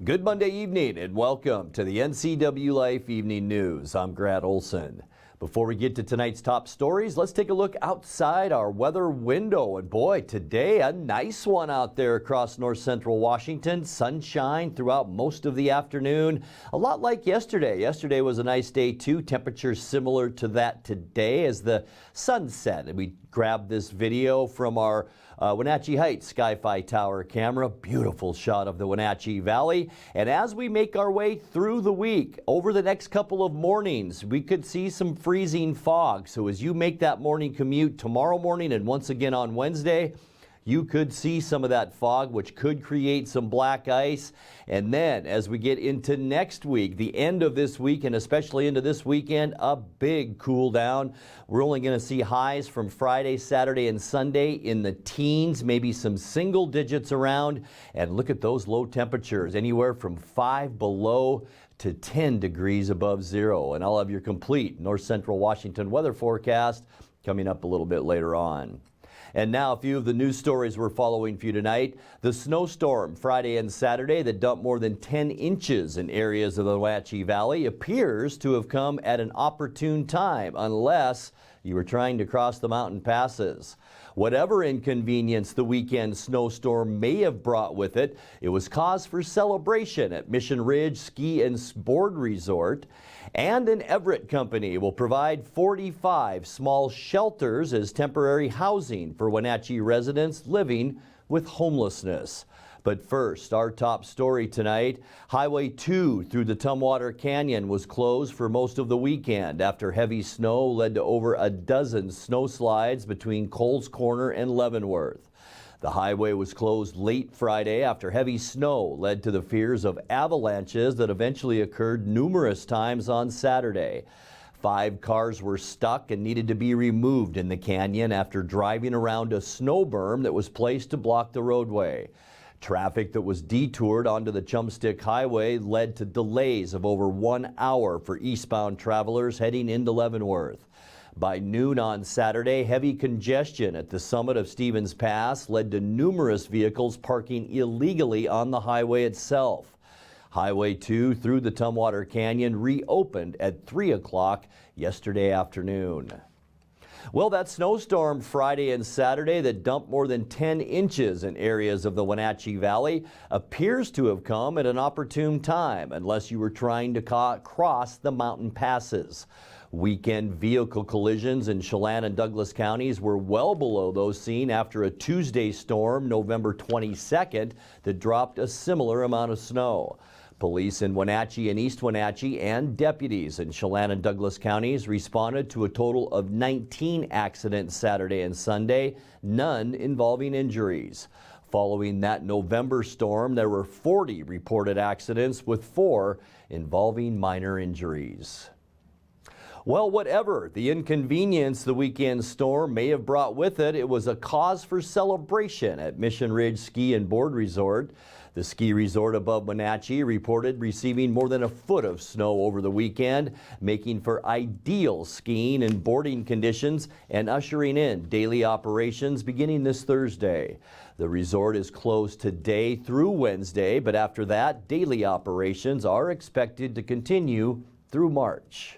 Good Monday evening and welcome to the NCWLIFE Evening News. I'm Grant Olson. Before we get to tonight's top stories, let's take a look outside our weather window. And boy, today a nice one out there across north central Washington. Sunshine throughout most of the afternoon. A lot like yesterday. Yesterday was a nice day too. Temperatures similar to that today as the sun set. And we grabbed this video from our Wenatchee Heights Sky-Fi Tower camera. Beautiful shot of the Wenatchee Valley. And as we make our way through the week, over the next couple of mornings, we could see some freezing fog. So as you make that morning commute tomorrow morning and once again on Wednesday, you could see some of that fog, which could create some black ice. And then as we get into next week, the end of this week and especially into this weekend, a big cool down. We're only going to see highs from Friday, Saturday, and Sunday in the teens, maybe some single digits around. And look at those low temperatures, anywhere from 5 below to 10 degrees above zero. And I'll have your complete north central Washington weather forecast coming up a little bit later on. And now a few of the news stories we're following for you tonight. The snowstorm Friday and Saturday that dumped more than 10 inches in areas of the Wenatchee Valley appears to have come at an opportune time, unless you were trying to cross the mountain passes. Whatever inconvenience the weekend snowstorm may have brought with it, it was cause for celebration at Mission Ridge Ski and Board Resort. And an Everett company will provide 45 small shelters as temporary housing for Wenatchee residents living with homelessness. But first, our top story tonight, Highway 2 through the Tumwater Canyon was closed for most of the weekend after heavy snow led to over a dozen snowslides between Coles Corner and Leavenworth. The highway was closed late Friday after heavy snow led to the fears of avalanches that eventually occurred numerous times on Saturday. 5 cars were stuck and needed to be removed in the canyon after driving around a snow berm that was placed to block the roadway. Traffic that was detoured onto the Chumstick Highway led to delays of over 1 hour for eastbound travelers heading into Leavenworth. By noon on Saturday, heavy congestion at the summit of Stevens Pass led to numerous vehicles parking illegally on the highway itself. Highway 2 through the Tumwater Canyon reopened at 3 o'clock yesterday afternoon. Well, that snowstorm Friday and Saturday that dumped more than 10 inches in areas of the Wenatchee Valley appears to have come at an opportune time, unless you were trying to cross the mountain passes. Weekend vehicle collisions in Chelan and Douglas counties were well below those seen after a Tuesday storm November 22nd that dropped a similar amount of snow. Police in Wenatchee and East Wenatchee and deputies in Chelan and Douglas counties responded to a total of 19 accidents Saturday and Sunday, none involving injuries. Following that November storm, there were 40 reported accidents with 4 involving minor injuries. Well, whatever the inconvenience the weekend storm may have brought with it, it was a cause for celebration at Mission Ridge Ski and Board Resort. The ski resort above Wenatchee reported receiving more than a foot of snow over the weekend, making for ideal skiing and boarding conditions and ushering in daily operations beginning this Thursday. The resort is closed today through Wednesday, but after that, daily operations are expected to continue through March.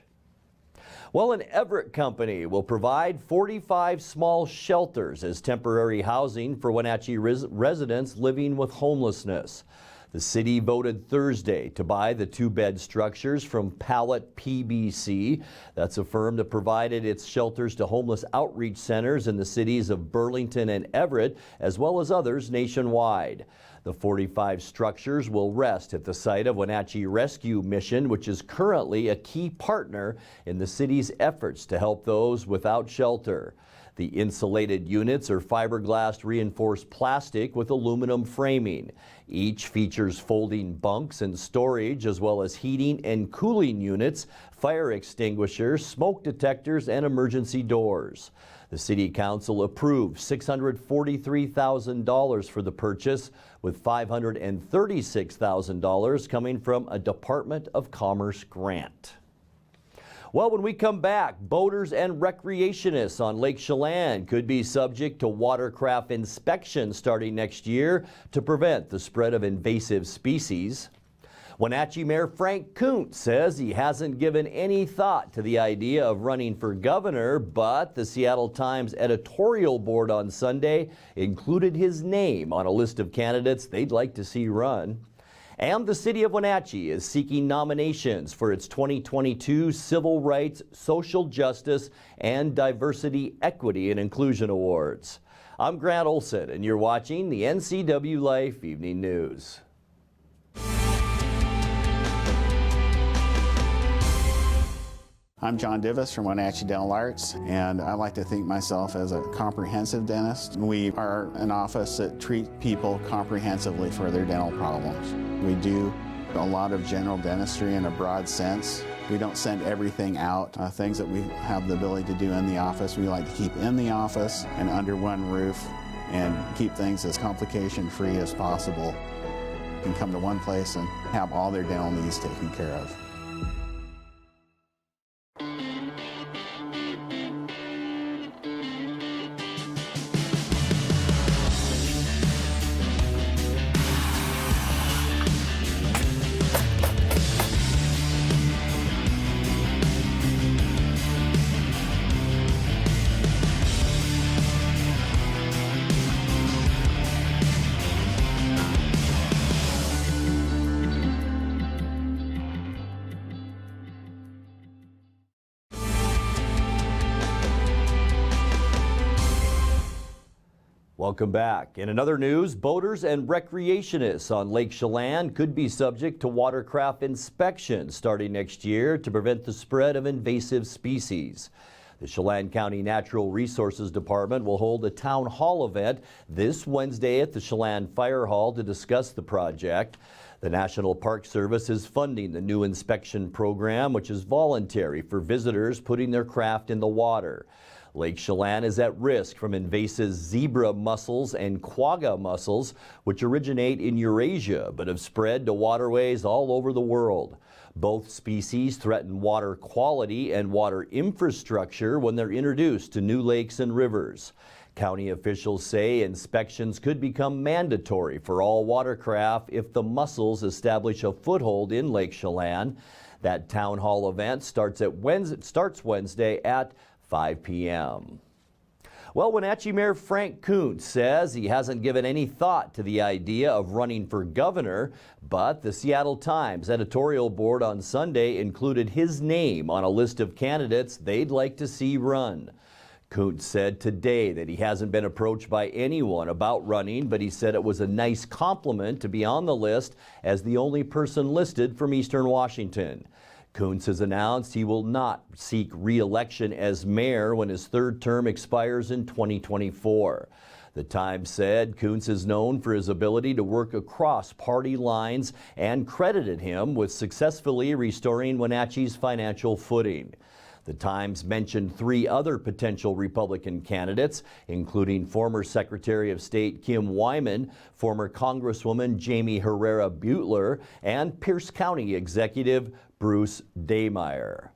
Well, an Everett company will provide 45 small shelters as temporary housing for Wenatchee residents living with homelessness. The city voted Thursday to buy the 2-bed structures from Pallet PBC. That's a firm that provided its shelters to homeless outreach centers in the cities of Burlington and Everett, as well as others nationwide. The 45 structures will rest at the site of Wenatchee Rescue Mission, which is currently a key partner in the city's efforts to help those without shelter. The insulated units are fiberglass reinforced plastic with aluminum framing. Each features folding bunks and storage, as well as heating and cooling units, fire extinguishers, smoke detectors, and emergency doors. The City Council approved $643,000 for the purchase, with $536,000 coming from a Department of Commerce grant. Well, when we come back, boaters and recreationists on Lake Chelan could be subject to watercraft inspection starting next year to prevent the spread of invasive species. Wenatchee Mayor Frank Kuntz says he hasn't given any thought to the idea of running for governor, but the Seattle Times editorial board on Sunday included his name on a list of candidates they'd like to see run. And the city of Wenatchee is seeking nominations for its 2022 Civil Rights, Social Justice, and Diversity, Equity, and Inclusion Awards. I'm Grant Olson, and you're watching the NCWLIFE Evening News. I'm John Divis from Wenatchee Dental Arts, and I like to think myself as a comprehensive dentist. We are an office that treats people comprehensively for their dental problems. We do a lot of general dentistry in a broad sense. We don't send everything out. Things that we have the ability to do in the office, we like to keep in the office and under one roof and keep things as complication-free as possible. You can come to one place and have all their dental needs taken care of. Welcome back. In another news, boaters and recreationists on Lake Chelan could be subject to watercraft inspection starting next year to prevent the spread of invasive species. The Chelan County Natural Resources Department will hold a town hall event this Wednesday at the Chelan Fire Hall to discuss the project. The National Park Service is funding the new inspection program, which is voluntary for visitors putting their craft in the water. Lake Chelan is at risk from invasive zebra mussels and quagga mussels, which originate in Eurasia but have spread to waterways all over the world. Both species threaten water quality and water infrastructure when they're introduced to new lakes and rivers. County officials say inspections could become mandatory for all watercraft if the mussels establish a foothold in Lake Chelan. That town hall event starts Wednesday at 5 p.m. Well, Wenatchee Mayor Frank Kuntz says he hasn't given any thought to the idea of running for governor, but the Seattle Times editorial board on Sunday included his name on a list of candidates they'd like to see run. Kuntz said today that he hasn't been approached by anyone about running, but he said it was a nice compliment to be on the list as the only person listed from Eastern Washington. Kuntz has announced he will not seek re-election as mayor when his third term expires in 2024. The Times said Kuntz is known for his ability to work across party lines and credited him with successfully restoring Wenatchee's financial footing. The Times mentioned three other potential Republican candidates, including former Secretary of State Kim Wyman, former Congresswoman Jamie Herrera Butler, and Pierce County Executive Bruce Daymeyer.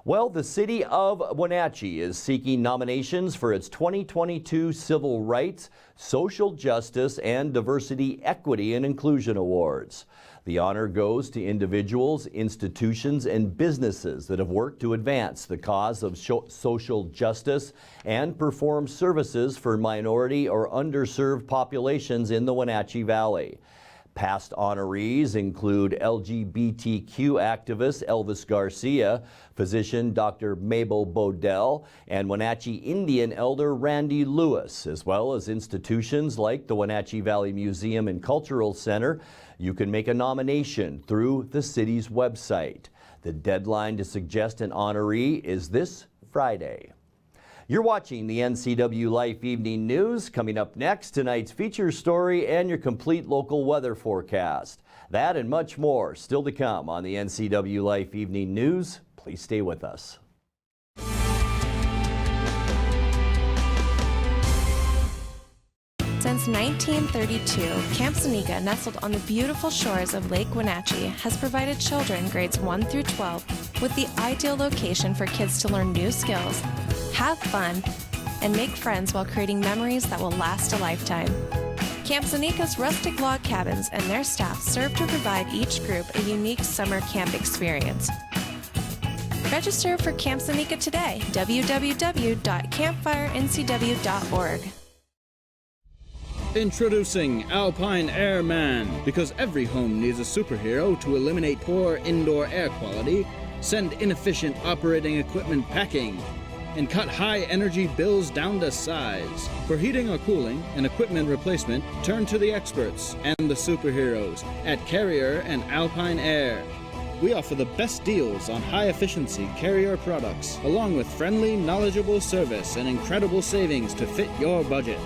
Well, the city of Wenatchee is seeking nominations for its 2022 Civil Rights, Social Justice, and Diversity, Equity, and Inclusion Awards. The honor goes to individuals, institutions, and businesses that have worked to advance the cause of social justice and perform services for minority or underserved populations in the Wenatchee Valley. Past honorees include LGBTQ activist Elvis Garcia, physician Dr. Mabel Bodell, and Wenatchee Indian elder Randy Lewis, as well as institutions like the Wenatchee Valley Museum and Cultural Center. You can make a nomination through the city's website. The deadline to suggest an honoree is this Friday. You're watching the NCWLIFE Evening News. Coming up next, tonight's feature story and your complete local weather forecast. That and much more still to come on the NCWLIFE Evening News. Please stay with us. Since 1932, Camp Seneca, nestled on the beautiful shores of Lake Wenatchee, has provided children grades 1 through 12 with the ideal location for kids to learn new skills, have fun, and make friends while creating memories that will last a lifetime. Camp Seneca's rustic log cabins and their staff serve to provide each group a unique summer camp experience. Register for Camp Seneca today, www.campfirencw.org. Introducing Alpine Airman. Because every home needs a superhero to eliminate poor indoor air quality, send inefficient operating equipment packing, and cut high energy bills down to size. For heating or cooling and equipment replacement, turn to the experts and the superheroes at Carrier and Alpine Air. We offer the best deals on high-efficiency Carrier products, along with friendly, knowledgeable service and incredible savings to fit your budget.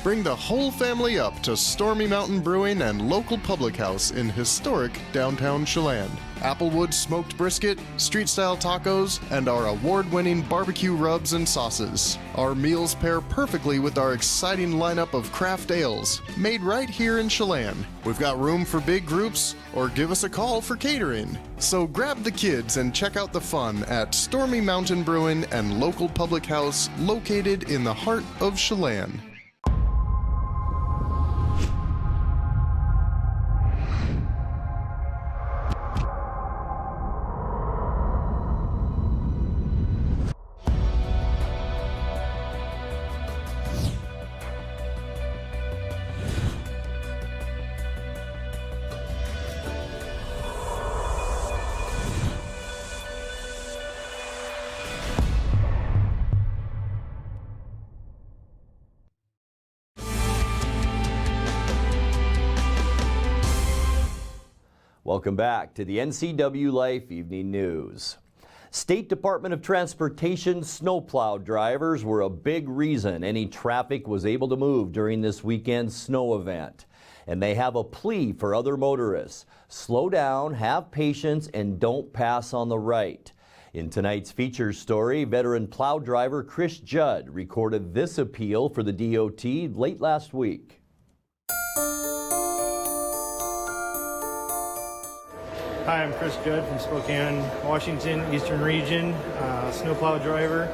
Bring the whole family up to Stormy Mountain Brewing and local public house in historic downtown Chelan. Applewood smoked brisket, street-style tacos, and our award-winning barbecue rubs and sauces. Our meals pair perfectly with our exciting lineup of craft ales, made right here in Chelan. We've got room for big groups, or give us a call for catering. So grab the kids and check out the fun at Stormy Mountain Brewing and local public house located in the heart of Chelan. Welcome back to the NCWLIFE Evening News. State Department of Transportation snowplow drivers were a big reason any traffic was able to move during this weekend's snow event. And they have a plea for other motorists. Slow down, have patience, and don't pass on the right. In tonight's feature story, veteran plow driver Chris Judd recorded this appeal for the DOT late last week. Hi, I'm Chris Judd from Spokane, Washington, Eastern Region, snowplow driver.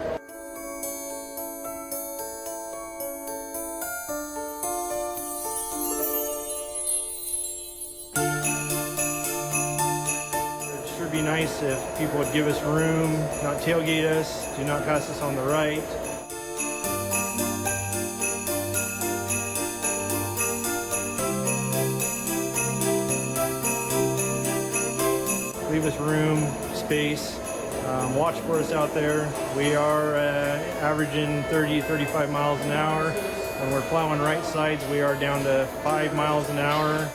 It'd sure be nice if people would give us room, not tailgate us, do not pass us on the right. Leave us room, space, watch for us out there. We are averaging 30, 35 miles an hour. When we're plowing right sides, we are down to 5 miles an hour.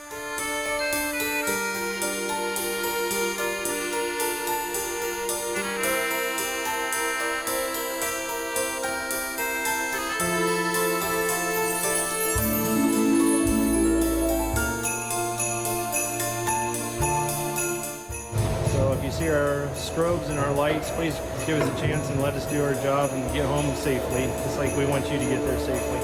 If you see our strobes and our lights, please give us a chance and let us do our job and get home safely, just like we want you to get there safely.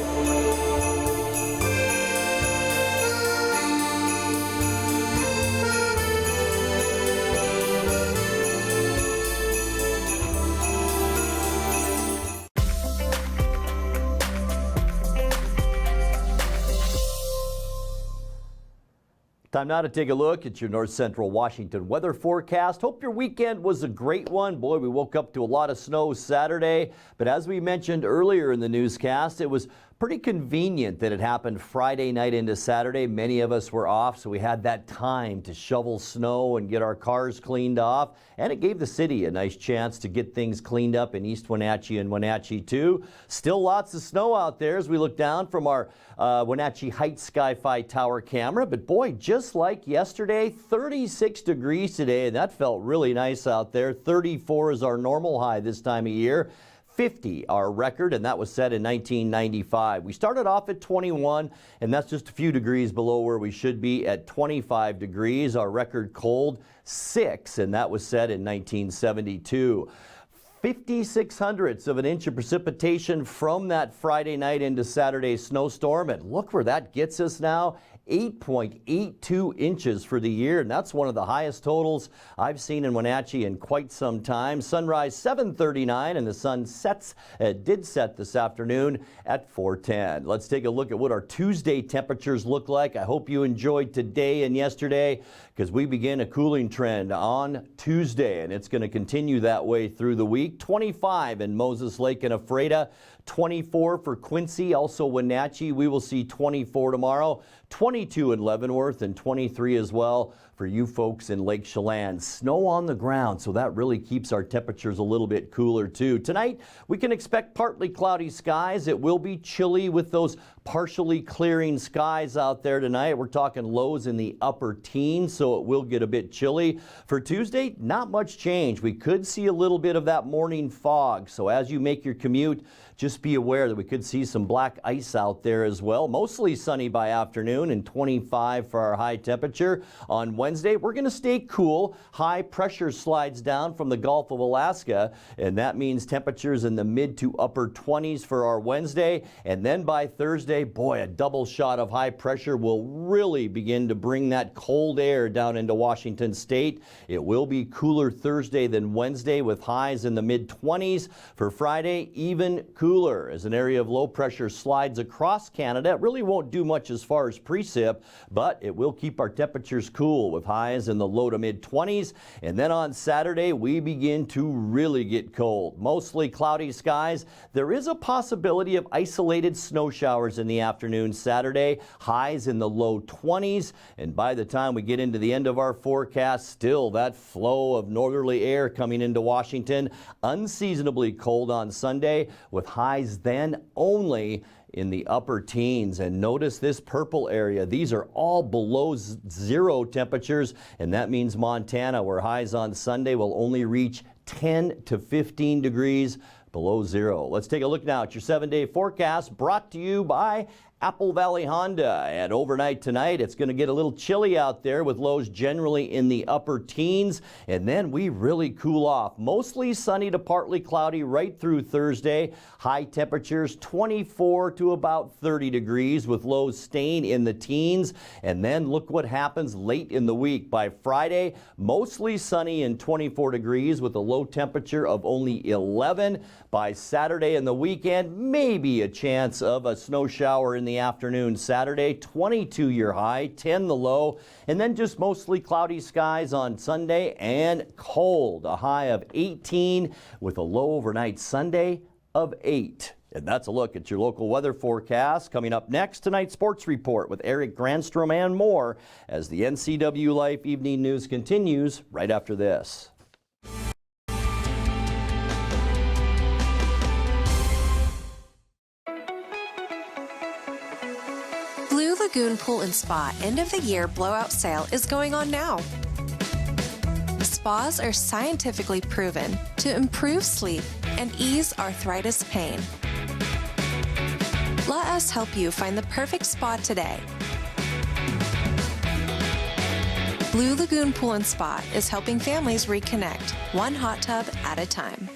Time now to take a look at your North Central Washington weather forecast. Hope your weekend was a great one. Boy, we woke up to a lot of snow Saturday, but as we mentioned earlier in the newscast, it was pretty convenient that it happened Friday night into Saturday. Many of us were off, so we had that time to shovel snow and get our cars cleaned off, and it gave the city a nice chance to get things cleaned up in East Wenatchee and Wenatchee too. Still lots of snow out there as we look down from our Wenatchee Heights Sky-Fi Tower camera, but boy, just like yesterday, 36 degrees today, and that felt really nice out there. 34 is our normal high this time of year. 50 our record, and that was set in 1995. We started off at 21, and that's just a few degrees below where we should be at 25 degrees. Our record cold, 6, and that was set in 1972. 56/100ths of an inch of precipitation from that Friday night into Saturday's snowstorm, and look where that gets us now. 8.82 inches for the year, and that's one of the highest totals I've seen in Wenatchee in quite some time. Sunrise 7:39, and the sun did set this afternoon at 4:10. Let's take a look at what our Tuesday temperatures look like. I hope you enjoyed today and yesterday, because we begin a cooling trend on Tuesday, and it's going to continue that way through the week. 25 in Moses Lake and Ephrata, 24 for Quincy, also Wenatchee. We will see 24 tomorrow, 22 in Leavenworth, and 23 as well for you folks in Lake Chelan. Snow on the ground, so that really keeps our temperatures a little bit cooler too. Tonight, we can expect partly cloudy skies. It will be chilly with those partially clearing skies out there tonight. We're talking lows in the upper teens, so it will get a bit chilly. For Tuesday, not much change. We could see a little bit of that morning fog, so as you make your commute, just be aware that we could see some black ice out there as well. Mostly sunny by afternoon and 25 for our high temperature. On Wednesday, we're going to stay cool. High pressure slides down from the Gulf of Alaska, and that means temperatures in the mid to upper 20s for our Wednesday. And then by Thursday, boy, a double shot of high pressure will really begin to bring that cold air down into Washington State. It will be cooler Thursday than Wednesday with highs in the mid 20s. For Friday, even cooler as an area of low pressure slides across Canada. It really won't do much as far as precip, but it will keep our temperatures cool with highs in the low to mid 20s. And then on Saturday, we begin to really get cold. Mostly cloudy skies. There is a possibility of isolated snow showers in the afternoon Saturday. Highs in the low 20s. And by the time we get into the end of our forecast, still that flow of northerly air coming into Washington. Unseasonably cold on Sunday with highs then only in the upper teens. And notice this purple area. These are all below zero temperatures, and that means Montana, where highs on Sunday will only reach 10 to 15 degrees below zero. Let's take a look now at your 7-day forecast, brought to you by Apple Valley Honda. And overnight tonight, it's going to get a little chilly out there with lows generally in the upper teens. And then we really cool off. Mostly sunny to partly cloudy right through Thursday. High temperatures 24 to about 30 degrees with lows staying in the teens. And then look what happens late in the week. By Friday, mostly sunny and 24 degrees with a low temperature of only 11. By Saturday and the weekend, maybe a chance of a snow shower in the afternoon Saturday, 22 your high, 10 the low, and then just mostly cloudy skies on Sunday and cold, a high of 18 with a low overnight Sunday of 8. And that's a look at your local weather forecast. Coming up next, tonight's sports report with Eric Granstrom and more as the NCWLIFE Evening News continues right after this. Blue Lagoon Pool and Spa end of the year blowout sale is going on now. Spas are scientifically proven to improve sleep and ease arthritis pain. Let us help you find the perfect spa today. Blue Lagoon Pool and Spa is helping families reconnect, one hot tub at a time.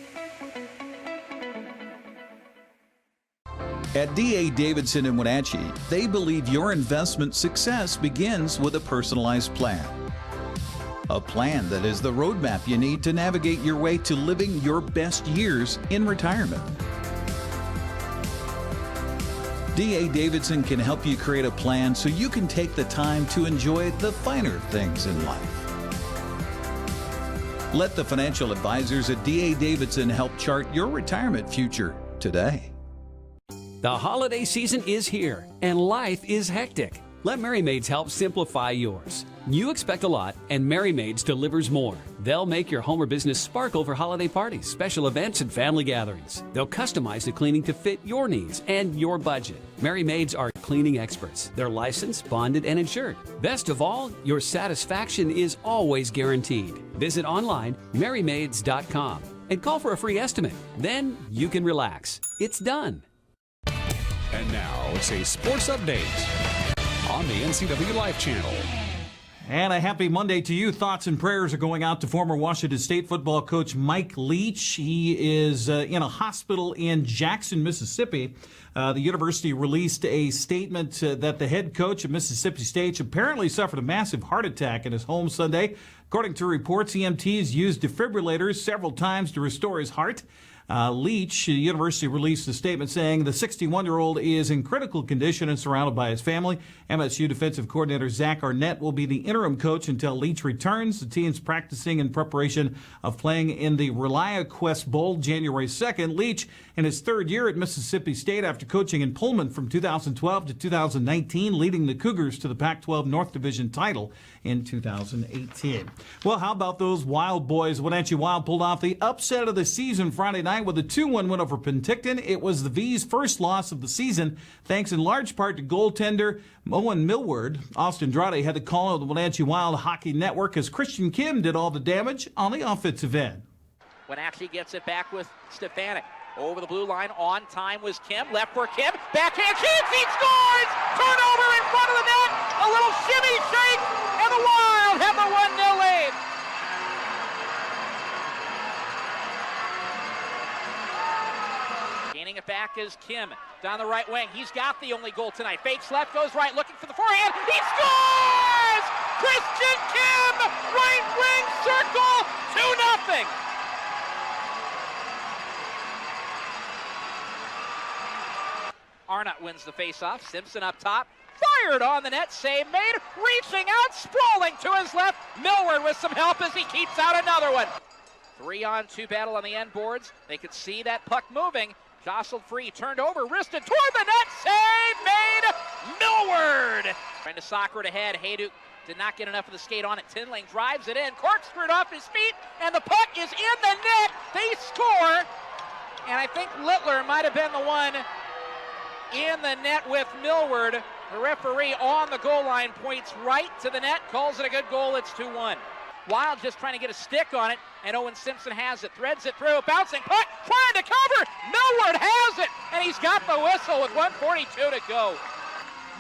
At D.A. Davidson in Wenatchee, they believe your investment success begins with a personalized plan. A plan that is the roadmap you need to navigate your way to living your best years in retirement. D.A. Davidson can help you create a plan so you can take the time to enjoy the finer things in life. Let the financial advisors at D.A. Davidson help chart your retirement future today. The holiday season is here, and life is hectic. Let Merry Maids help simplify yours. You expect a lot, and Merry Maids delivers more. They'll make your home or business sparkle for holiday parties, special events, and family gatherings. They'll customize the cleaning to fit your needs and your budget. Merry Maids are cleaning experts. They're licensed, bonded, and insured. Best of all, your satisfaction is always guaranteed. Visit online, merrymaids.com, and call for a free estimate. Then you can relax. It's done. And now it's a sports update on the NCWLIFE channel. And a happy Monday to you. Thoughts and prayers are going out to former Washington State football coach Mike Leach. He is in a hospital in Jackson, Mississippi. The university released a statement that the head coach of Mississippi State apparently suffered a massive heart attack in his home Sunday. According to reports, EMTs used defibrillators several times to restore his heart. Leach, the university released a statement saying the 61-year-old is in critical condition and surrounded by his family. MSU defensive coordinator Zach Arnett will be the interim coach until Leach returns. The team's practicing in preparation of playing in the ReliaQuest Bowl January 2nd. Leach in his third year at Mississippi State after coaching in Pullman from 2012 to 2019, leading the Cougars to the Pac-12 North Division title in 2018. Well, how about those Wild boys? Wenatchee Wild pulled off the upset of the season Friday night with a 2-1 win over Penticton. It was the V's first loss of the season, thanks in large part to goaltender Owen Millward. Austin Andrade had the call of the Wenatchee Wild Hockey Network as Christian Kim did all the damage on the offensive end. Wenatchee gets it back with Stefanik. Over the blue line, on time was Kim. Left for Kim. Backhand chance, he scores! Turnover in front of the net. A little shimmy shake, and the Wild have a 1-0 lead. Gaining it back is Kim down the right wing. He's got the only goal tonight. Fakes left, goes right, looking for the forehand. He scores! Christian Kim, right wing circle, 2-0. Arnott wins the faceoff. Simpson up top. Fired on the net. Save made. Reaching out. Sprawling to his left. Millward with some help as he keeps out another one. 3-on-2 battle on the end boards. They could see that puck moving. Jostled free. Turned over. Wristed toward the net. Save made. Millward. Trying to soccer it ahead. Hayduk did not get enough of the skate on it. Tinling drives it in. Corkscrewed off his feet. And the puck is in the net. They score. And I think Littler might have been the one in the net with Millward. The referee on the goal line points right to the net, calls it a good goal. It's 2-1. Wild just trying to get a stick on it, and Owen Simpson has it, threads it through, bouncing puck, trying to cover. Millward has it, and he's got the whistle with 1:42 to go.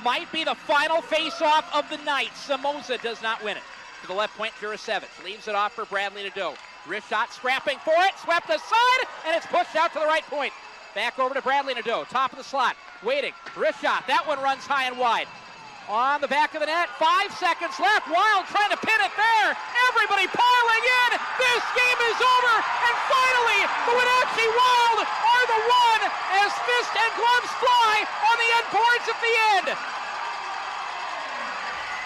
Might be the final face-off of the night. Somoza does not win it. To the left point, Jurasevich leaves it off for Bradley Nadeau. Wrist shot, scrapping for it, swept aside, and it's pushed out to the right point. Back over to Bradley Nadeau, top of the slot, waiting, wrist shot, that one runs high and wide. On the back of the net, 5 seconds left, Wild trying to pin it there, everybody piling in, this game is over, and finally, the Wenatchee Wild are the one as fist and gloves fly on the end boards at the end.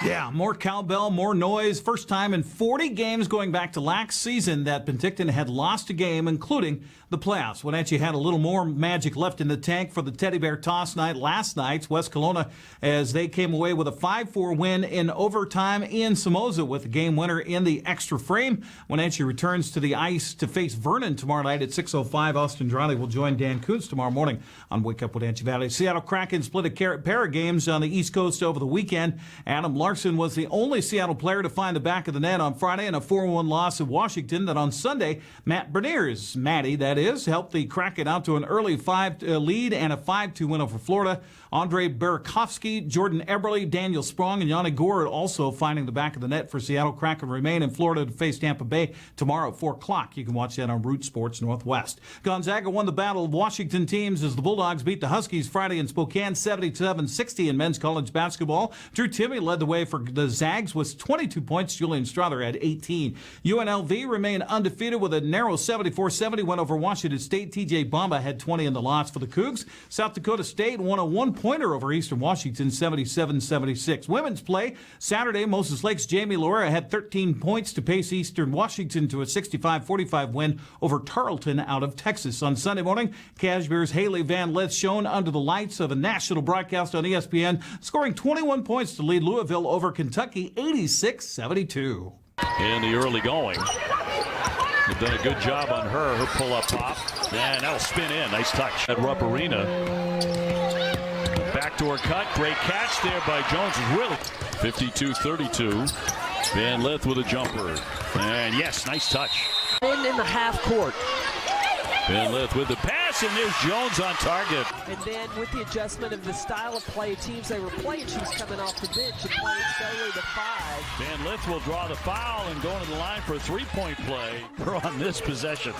Yeah, more cowbell, more noise. First time in 40 games going back to last season that Penticton had lost a game, including the playoffs. Wenatchee had a little more magic left in the tank for the Teddy Bear toss night last night. West Kelowna, as they came away with a 5-4 win in overtime in Somoza with the game winner in the extra frame. Wenatchee returns to the ice to face Vernon tomorrow night at 6:05. Austin Andrade will join Dan Kuntz tomorrow morning on Wake Up Wenatchee Valley. Seattle Kraken split a pair of games on the East Coast over the weekend. Adam Larson was the only Seattle player to find the back of the net on Friday in a 4-1 loss at Washington. That on Sunday, Matt Berniers, Matty that is, helped the Kraken out to an early 5 lead and a 5-2 win over Florida. Andre Burakovsky, Jordan Eberle, Daniel Sprong, and Yanni Gourde also finding the back of the net for Seattle. Kraken remain in Florida to face Tampa Bay tomorrow at 4 o'clock. You can watch that on Root Sports Northwest. Gonzaga won the Battle of Washington teams as the Bulldogs beat the Huskies Friday in Spokane 77-60 in men's college basketball. Drew Timme led the way for the Zags with 22 points. Julian Strother had 18. UNLV remained undefeated with a narrow 74-70 win over Washington State. TJ Bamba had 20 in the loss for the Cougs. South Dakota State won a one-pointer over Eastern Washington 77-76. Women's play Saturday, Moses Lake's Jamie Laura had 13 points to pace Eastern Washington to a 65-45 win over Tarleton out of Texas. On Sunday morning, Cashmere's Haley Van Lith shone under the lights of a national broadcast on ESPN, scoring 21 points to lead Louisville over Kentucky 86-72. In the early going. They've done a good job on her pull-up pop. And that'll spin in. Nice touch. At Rupp Arena. Backdoor cut. Great catch there by Jones. Really 52-32. Van Lith with a jumper. And yes, nice touch. In the half court. Van Lith with the pass, and there's Jones on target. And then with the adjustment of the style of play, teams they were playing, she's coming off the bench and playing solely the 5. Van Lith will draw the foul and go to the line for a three-point play on this possession.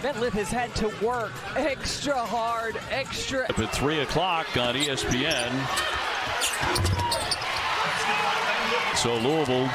Van Lith has had to work extra hard, extra. Up at 3 o'clock on ESPN. So Louisville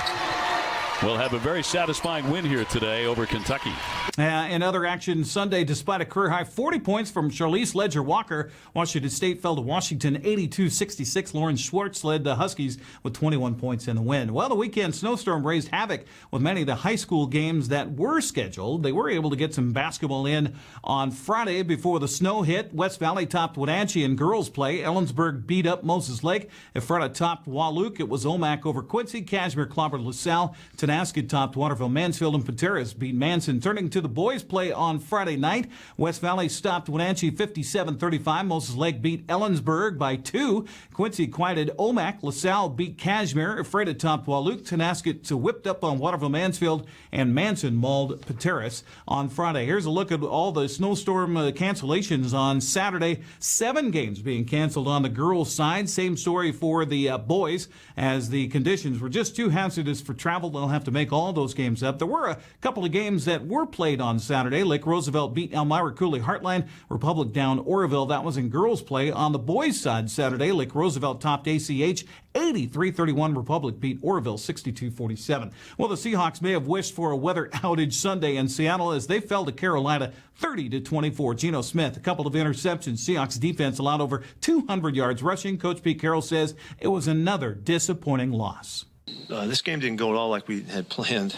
will have a very satisfying win here today over Kentucky. In other action Sunday, despite a career-high 40 points from Charlize Ledger-Walker, Washington State fell to Washington 82-66. Lauren Schwartz led the Huskies with 21 points in the win. Well, the weekend Snowstorm raised havoc with many of the high school games that were scheduled. They were able to get some basketball in on Friday before the snow hit. West Valley topped Wenatchee in girls play. Ellensburg beat up Moses Lake. Ephrata topped Wahluke. It was Omak over Quincy. Cashmere clobbered LaSalle. Tenasket topped Waterville. Mansfield and Pateras beat Manson. Turning to the boys' play on Friday night, West Valley stopped Wenatchee 57-35. Moses Lake beat Ellensburg by 2. Quincy quieted Omak. LaSalle beat Cashmere. Ephrata topped Wahluke. Tenasket whipped up on Waterville Mansfield, and Manson mauled Pateras on Friday. Here's a look at all the Snowstorm cancellations on Saturday. 7 games being canceled on the girls' side. Same story for the boys, as the conditions were just too hazardous for travel. They'll have to make all those games up. There were a couple of games that were played on Saturday. Lake Roosevelt beat Elmira Cooley Heartland. Republic down Oroville. That was in girls' play. On the boys' side Saturday, Lake Roosevelt topped ACH 83-31. Republic beat Oroville 62-47. Well, the Seahawks may have wished for a weather outage Sunday in Seattle as they fell to Carolina 30-24. Geno Smith, a couple of interceptions. Seahawks defense allowed over 200 yards rushing. Coach Pete Carroll says it was another disappointing loss. This game didn't go at all like we had planned.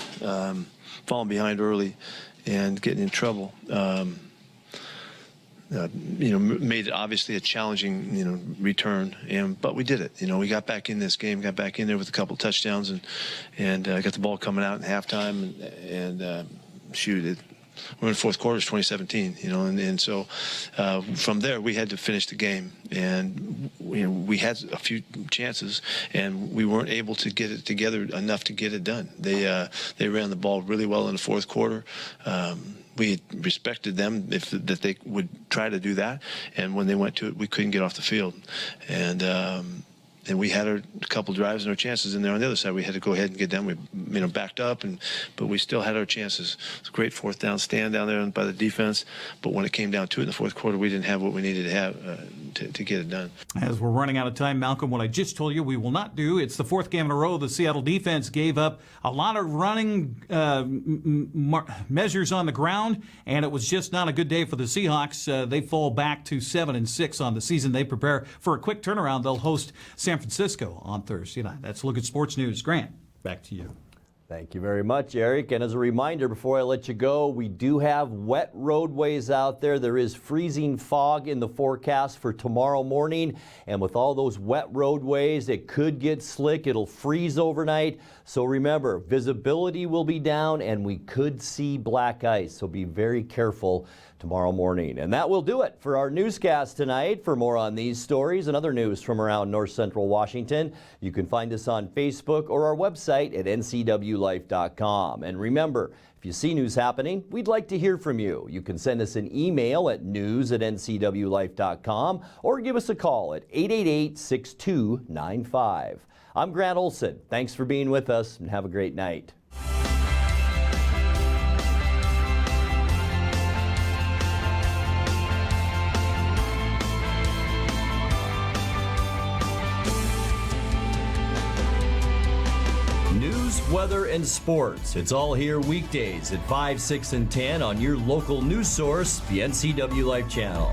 Falling behind early and getting in trouble. Made it obviously a challenging, return, but we did it. We got back in this game, got back in there with a couple of touchdowns, and got the ball coming out in halftime, and shoot it. We're in the fourth quarter, it's 2017, and so from there we had to finish the game, and we had a few chances, and we weren't able to get it together enough to get it done. They ran the ball really well in the fourth quarter. We respected them that they would try to do that, and when they went to it, we couldn't get off the field, and we had a couple drives and our chances in there on the other side. We had to go ahead and get them. We backed up, but we still had our chances. It was a great fourth down stand down there by the defense, but when it came down to it in the fourth quarter, we didn't have what we needed to have to get it done. As we're running out of time, Malcolm, what I just told you we will not do. It's the fourth game in a row the Seattle defense gave up a lot of running measures on the ground, and it was just not a good day for the Seahawks. They fall back to 7-6 on the season. They prepare for a quick turnaround. They'll host San Francisco on Thursday night. That's a look at sports news. Grant, back to you. Thank you very much, Eric. And as a reminder, before I let you go, we do have wet roadways out there. There is freezing fog in the forecast for tomorrow morning. And with all those wet roadways, it could get slick. It'll freeze overnight. So remember, visibility will be down and we could see black ice. So be very careful tomorrow morning. And that will do it for our newscast tonight. For more on these stories and other news from around North Central Washington, you can find us on Facebook or our website at NCWLIFE.com. And remember, if you see news happening, we'd like to hear from you. You can send us an email at news@ncwlife.com or give us a call at 888-6295. I'm Grant Olson. Thanks for being with us and have a great night. News, weather, and sports. It's all here weekdays at 5, 6, and 10 on your local news source, the NCW Life channel.